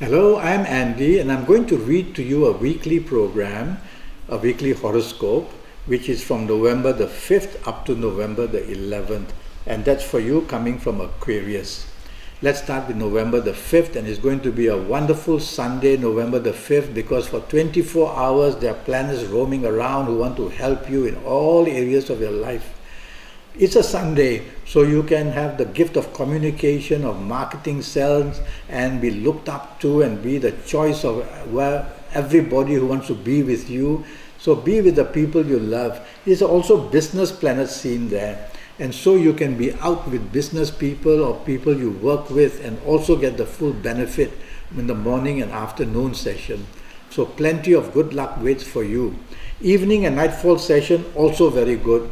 Hello, I'm Andy, and I'm going to read to you a weekly program, a weekly horoscope, which is from November the 5th up to November the 11th, and that's for you coming from Aquarius. Let's start with November the 5th, and it's going to be a wonderful Sunday, November the 5th, because for 24 hours there are planets roaming around who want to help you in all areas of your life. It's a Sunday, so you can have the gift of communication, of marketing, sales, and be looked up to and be the choice of everybody who wants to be with you. So be with the people you love. There's also business planets seen there. And so you can be out with business people or people you work with and also get the full benefit in the morning and afternoon session. So plenty of good luck waits for you. Evening and nightfall session also very good.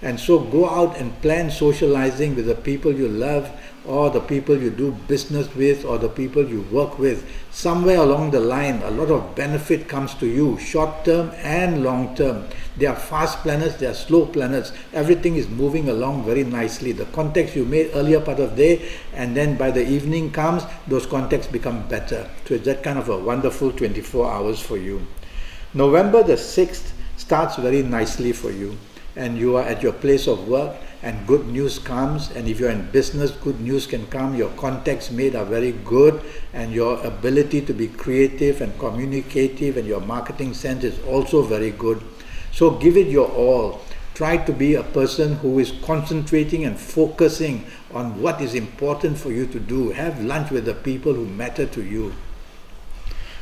And so go out and plan socializing with the people you love or the people you do business with or the people you work with. Somewhere along the line, a lot of benefit comes to you, short term and long term. They are fast planets, they are slow planets. Everything is moving along very nicely. The contacts you made earlier part of the day, and then by the evening comes, those contacts become better. So it's that kind of a wonderful 24 hours for you. November the 6th starts very nicely for you. And you are at your place of work and good news comes, and if you're in business, good news can come. Your contacts made are very good, and your ability to be creative and communicative and your marketing sense is also very good. So give it your all. Try to be a person who is concentrating and focusing on what is important for you to do. Have lunch with the people who matter to you.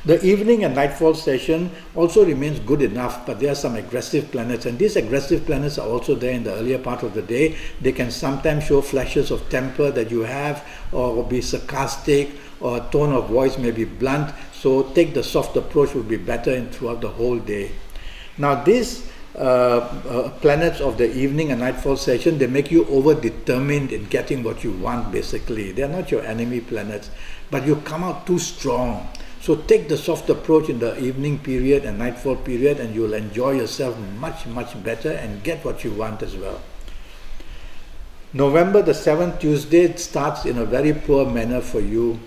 The evening and nightfall session also remains good enough, but there are some aggressive planets, and these aggressive planets are also there in the earlier part of the day. They can sometimes show flashes of temper that you have, or be sarcastic, or a tone of voice may be blunt, so take the soft approach would be better throughout the whole day. Now these planets of the evening and nightfall session, they make you over-determined in getting what you want basically. They are not your enemy planets, but you come out too strong. So take the soft approach in the evening period and nightfall period, and you'll enjoy yourself much better and get what you want as well. November the 7th, Tuesday, starts in a very poor manner for you.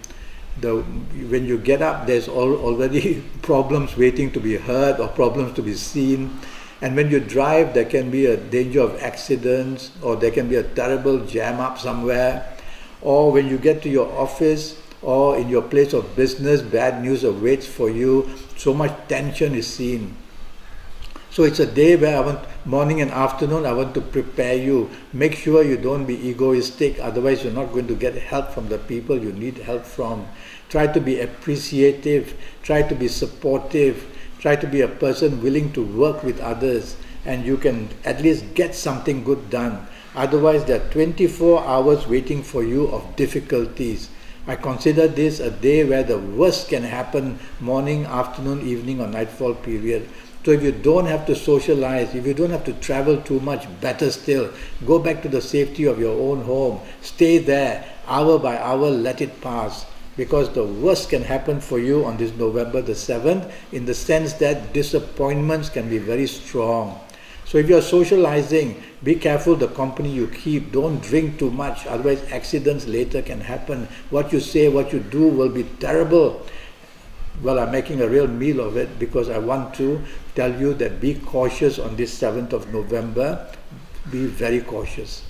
When you get up, there's already problems waiting to be heard or problems to be seen. And when you drive, there can be a danger of accidents, or there can be a terrible jam up somewhere. Or when you get to your office, or in your place of business, bad news awaits for you. So much tension is seen. So it's a day where morning and afternoon, I want to prepare you. Make sure you don't be egoistic, otherwise you're not going to get help from the people you need help from. Try to be appreciative, try to be supportive, try to be a person willing to work with others, and you can at least get something good done. Otherwise, there are 24 hours waiting for you of difficulties. I consider this a day where the worst can happen, morning, afternoon, evening or nightfall period. So if you don't have to socialize, if you don't have to travel too much, better still, go back to the safety of your own home. Stay there, hour by hour, let it pass. Because the worst can happen for you on this November the 7th, in the sense that disappointments can be very strong. So if you're socializing, be careful the company you keep. Don't drink too much, otherwise accidents later can happen. What you say, what you do will be terrible. Well, I'm making a real meal of it because I want to tell you that be cautious on this 7th of November. Be very cautious.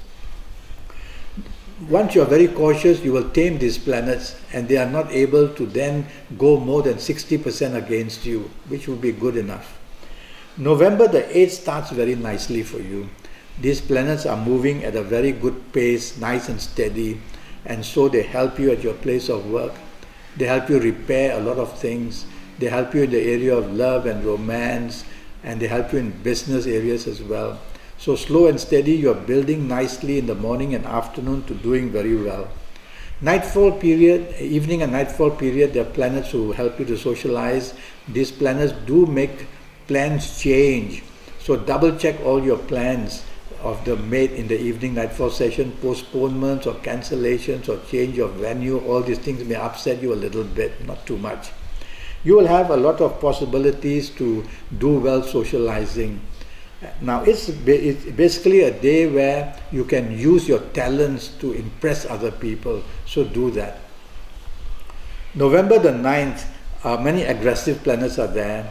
Once you're very cautious, you will tame these planets, and they are not able to then go more than 60% against you, which will be good enough. November the 8th starts very nicely for you. These planets are moving at a very good pace, nice and steady, and so they help you at your place of work. They help you repair a lot of things. They help you in the area of love and romance, and they help you in business areas as well. So slow and steady, you're building nicely in the morning and afternoon to doing very well. Nightfall period, evening and nightfall period, there are planets who help you to socialize. These planets do make plans change. So double check all your plans of the made in the evening nightfall session. Postponements or cancellations or change of venue, all these things may upset you a little bit, not too much. You will have a lot of possibilities to do well socializing. Now it's basically a day where you can use your talents to impress other people, so do that. November the 9th, many aggressive planets are there,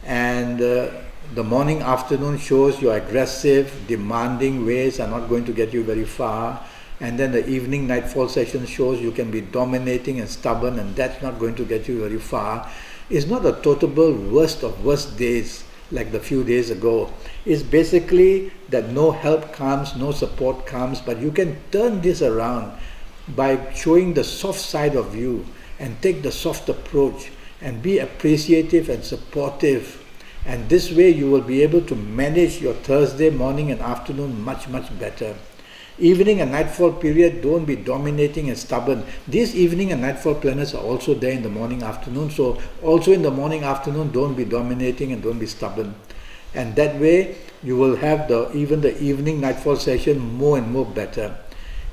and the morning afternoon shows your aggressive, demanding ways are not going to get you very far, and then the evening nightfall session shows you can be dominating and stubborn, and that's not going to get you very far. It's not a total worst of worst days like the few days ago. It's basically that no help comes, no support comes, but you can turn this around by showing the soft side of you and take the soft approach and be appreciative and supportive. And this way you will be able to manage your Thursday morning and afternoon much better. Evening and nightfall period, don't be dominating and stubborn. These evening and nightfall planets are also there in the morning afternoon, so also in the morning afternoon don't be dominating and don't be stubborn. And that way you will have even the evening nightfall session more and more better.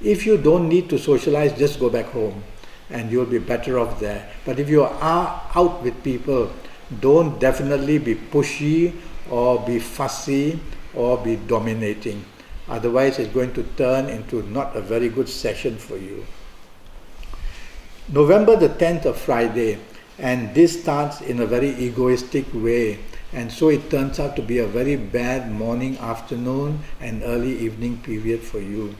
If you don't need to socialize, just go back home and you'll be better off there. But if you are out with people, don't definitely be pushy or be fussy or be dominating. Otherwise, it's going to turn into not a very good session for you. November the 10th, a Friday, and this starts in a very egoistic way, and so it turns out to be a very bad morning, afternoon, and early evening period for you.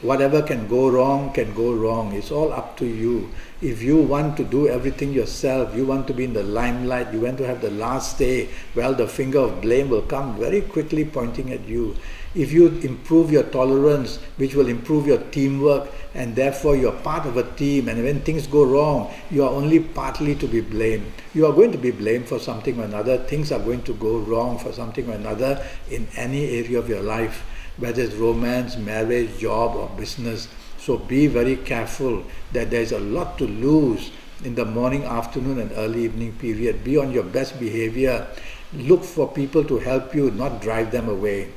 Whatever can go wrong can go wrong. It's all up to you. If you want to do everything yourself, you want to be in the limelight, you want to have the last say, well, the finger of blame will come very quickly pointing at you. If you improve your tolerance, which will improve your teamwork, and therefore you're part of a team, and when things go wrong, you are only partly to be blamed. You are going to be blamed for something or another. Things are going to go wrong for something or another in any area of your life, whether it's romance, marriage, job, or business. So be very careful that there's a lot to lose in the morning, afternoon, and early evening period. Be on your best behavior. Look for people to help you, not drive them away.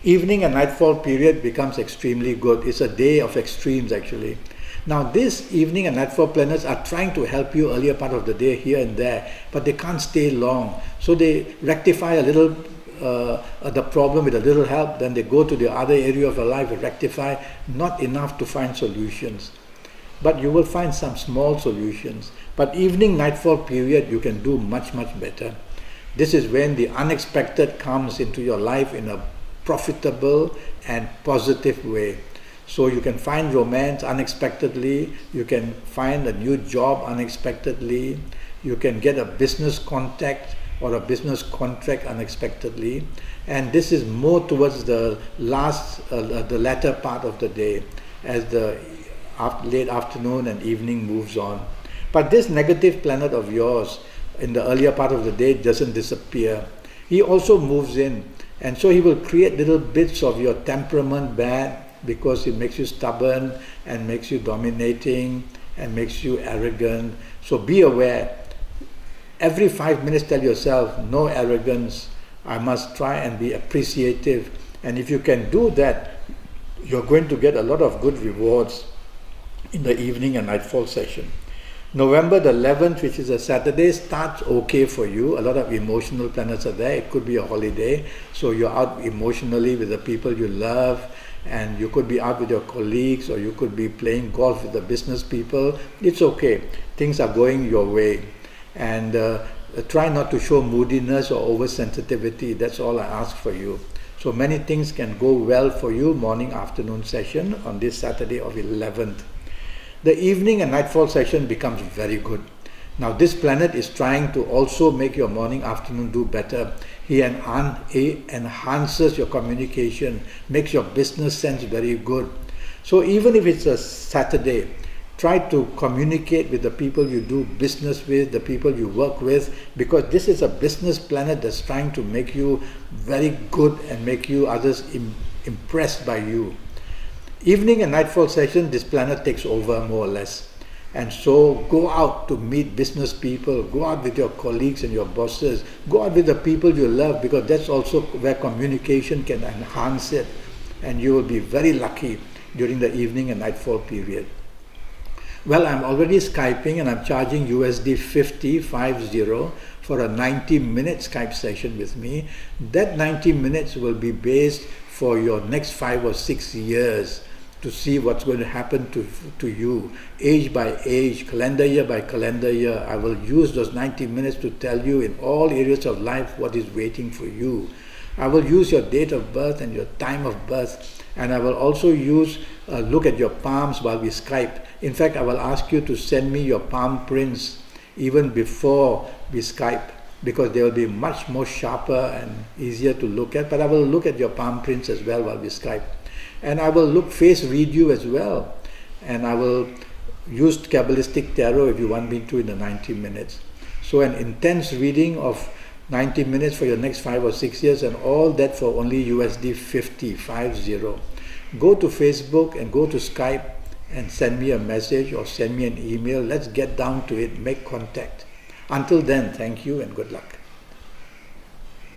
Evening and nightfall period becomes extremely good. It's a day of extremes actually. Now this evening and nightfall planets are trying to help you earlier part of the day here and there, but they can't stay long. So they rectify a little the problem with a little help, then they go to the other area of your life and rectify, not enough to find solutions. But you will find some small solutions. But evening nightfall period you can do much better. This is when the unexpected comes into your life in a profitable and positive way. So you can find romance unexpectedly, you can find a new job unexpectedly, you can get a business contact or a business contract unexpectedly, and this is more towards the latter part of the day as the late afternoon and evening moves on. But this negative planet of yours in the earlier part of the day doesn't disappear. He also moves in, and so he will create little bits of your temperament bad because it makes you stubborn and makes you dominating and makes you arrogant. So be aware. Every 5 minutes tell yourself, no arrogance, I must try and be appreciative. And if you can do that, you're going to get a lot of good rewards in the evening and nightfall session. November the 11th, which is a Saturday, starts okay for you. A lot of emotional planets are there. It could be a holiday, so you're out emotionally with the people you love, and you could be out with your colleagues, or you could be playing golf with the business people. It's okay. Things are going your way. And try not to show moodiness or oversensitivity. That's all I ask for you. So many things can go well for you morning afternoon session on this Saturday of 11th. The evening and nightfall session becomes very good. Now this planet is trying to also make your morning afternoon do better. He enhances your communication, makes your business sense very good. So even if it's a Saturday, try to communicate with the people you do business with, the people you work with, because this is a business planet that's trying to make you very good and make you others impressed by you. Evening and nightfall session, this planet takes over more or less. And so go out to meet business people, go out with your colleagues and your bosses, go out with the people you love, because that's also where communication can enhance it. And you will be very lucky during the evening and nightfall period. Well, I'm already Skyping and I'm charging USD 50 for a 90-minute Skype session with me. That 90 minutes will be based for your next 5 or 6 years. to see what's going to happen to you, age by age, calendar year by calendar year. I will use those 90 minutes to tell you in all areas of life what is waiting for you. I will use your date of birth and your time of birth, and I will also use look at your palms while we Skype. In fact, I will ask you to send me your palm prints even before we Skype, because they will be much more sharper and easier to look at. But I will look at your palm prints as well while we Skype. And I will face read you as well. And I will use Kabbalistic Tarot if you want me to in the 90 minutes. So an intense reading of 90 minutes for your next 5 or 6 years, and all that for only USD 50. Go to Facebook and go to Skype and send me a message or send me an email. Let's get down to it, make contact. Until then, thank you and good luck.